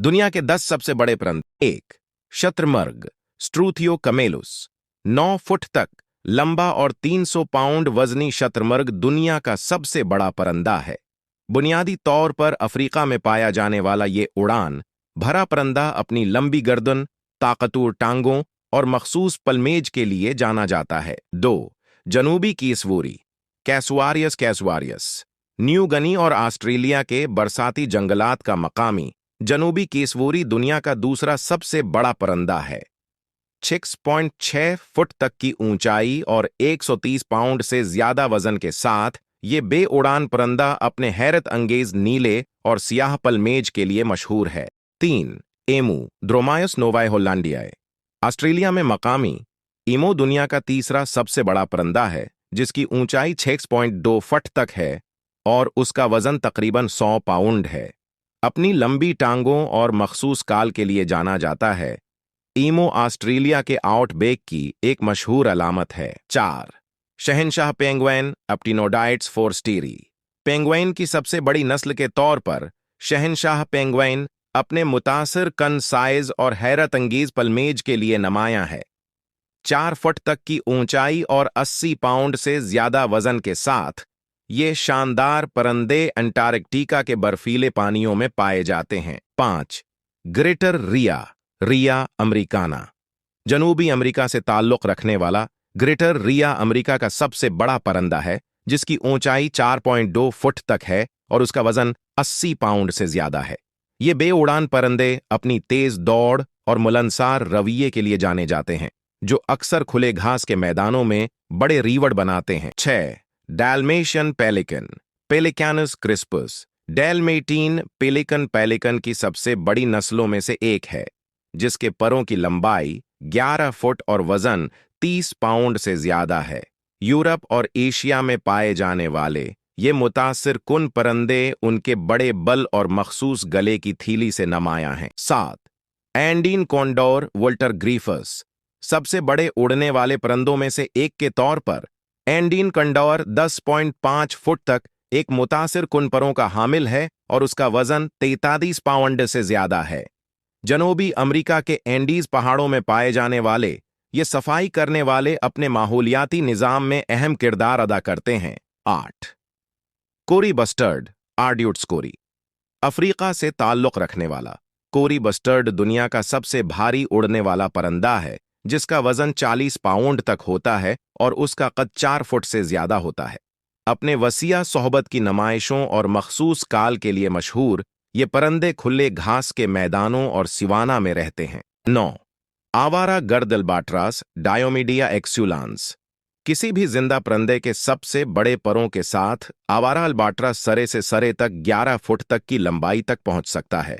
दुनिया के 10 सबसे बड़े परिंदे। 1. शतरमर्ग स्ट्रूथियो कमेलुस। 9 फुट तक लंबा और 300 पाउंड वजनी शतरमर्ग दुनिया का सबसे बड़ा परिंदा है। बुनियादी तौर पर अफ्रीका में पाया जाने वाला ये उड़ान भरा परिंदा अपनी लंबी गर्दन, ताकतवर टांगों और मखसूस पलमेज के लिए जाना जाता है। 2. जनूबी कीसवोरी कैसुआरियस कैसुआरियस। न्यू गिनी और ऑस्ट्रेलिया के बरसाती जंगलात का मकामी जनूबी कीसवोरी दुनिया का दूसरा सबसे बड़ा परिंदा है। 6.6 फुट तक की ऊंचाई और 130 पाउंड से ज्यादा वजन के साथ ये बेउड़ान परिंदा अपने हैरत अंगेज नीले और सियाह पलमेज के लिए मशहूर है। 3. एमू ड्रोमायोस नोवाई होलैंडियाई। ऑस्ट्रेलिया में मकामी ईमू दुनिया का तीसरा सबसे बड़ा परिंदा है, जिसकी ऊंचाई 6.2 फुट तक है और उसका वजन तकरीबन 100 पाउंड है। अपनी लंबी टांगों और मखसूस काल के लिए जाना जाता है। ईमू ऑस्ट्रेलिया के आउटबैक की एक मशहूर अलामत है। 4. शहंशाह पेंगुइन एप्टिनोडाइट्स फोर्स्टेरी। पेंगुइन की सबसे बड़ी नस्ल के तौर पर शहंशाह पेंगुइन अपने मुतासिर कन साइज और हैरत अंगेज पलमेज के लिए नुमायां है। 4 फुट तक की ऊंचाई और 80 पाउंड से ज्यादा वजन के साथ ये शानदार परिंदे अंटार्कटिका के बर्फीले पानियों में पाए जाते हैं। 5. ग्रेटर रिया रिया अमेरिकाना। जनूबी अमेरिका से ताल्लुक रखने वाला ग्रेटर रिया अमेरिका का सबसे बड़ा परिंदा है, जिसकी ऊंचाई 4.2 फुट तक है और उसका वजन 80 पाउंड से ज्यादा है। ये बेउड़ान परिंदे अपनी तेज दौड़ और मिलनसार रवैये के लिए जाने जाते हैं, जो अक्सर खुले घास के मैदानों में बड़े रीवड़ बनाते हैं। 6. डैल्मेशियन पेलिकन पेलिकैनस क्रिस्पस। डैल्मेटीन पेलिकन की सबसे बड़ी नस्लों में से एक है, जिसके परों की लंबाई 11 फुट और वजन 30 पाउंड से ज्यादा है। यूरोप और एशिया में पाए जाने वाले ये मुतासिर कुन परिंदे उनके बड़े बल और मखसूस गले की थीली से नुमायां हैं। 7. एंडीन कॉन्डोर वोल्टर ग्रीफस। सबसे बड़े उड़ने वाले परिंदों में से एक के तौर पर एंडीन कंडोर 10.5 फुट तक एक मुतासिर कुन परों का हामिल है और उसका वजन 43 पाउंड से ज्यादा है। जनूबी अमेरिका के एंडीज पहाड़ों में पाए जाने वाले ये सफाई करने वाले अपने माहौलियाती निजाम में अहम किरदार अदा करते हैं। 8. कोरी बस्टर्ड आर्ड्यूट्स कोरी। अफ्रीका से ताल्लुक रखने वाला कोरी बस्टर्ड दुनिया का सबसे भारी उड़ने वाला परिंदा है, जिसका वजन 40 पाउंड तक होता है और उसका कद 4 फुट से ज्यादा होता है। अपने वसीया सोहबत की नुमाइशों और मखसूस काल के लिए मशहूर ये परिंदे खुले घास के मैदानों और सिवाना में रहते हैं। 9. आवारा गर्द अल्बाट्रास डायोमिडिया एक्सुलांस। किसी भी जिंदा परिंदे के सबसे बड़े परों के साथ आवारा अल्बाट्रास सरे से सरे तक 11 फुट तक की लंबाई तक पहुंच सकता है।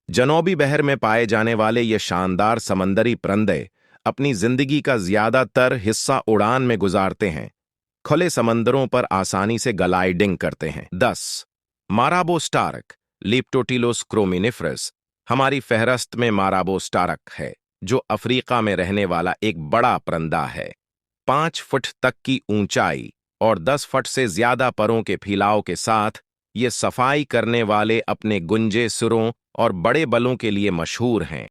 जनूबी बहर में पाए जाने वाले ये शानदार समंदरी परिंदे अपनी जिंदगी का ज्यादातर हिस्सा उड़ान में गुजारते हैं, खुले समंदरों पर आसानी से ग्लाइडिंग करते हैं। 10. माराबो स्टारक लिप्टोटिलोस क्रोमिनिफरस। हमारी फहरस्त में माराबो स्टारक है, जो अफ्रीका में रहने वाला एक बड़ा परिंदा है। 5 फुट तक की ऊंचाई और 10 फुट से ज्यादा परों के फैलाव के साथ ये सफाई करने वाले अपने गुंजे सुरों और बड़े बलों के लिए मशहूर हैं।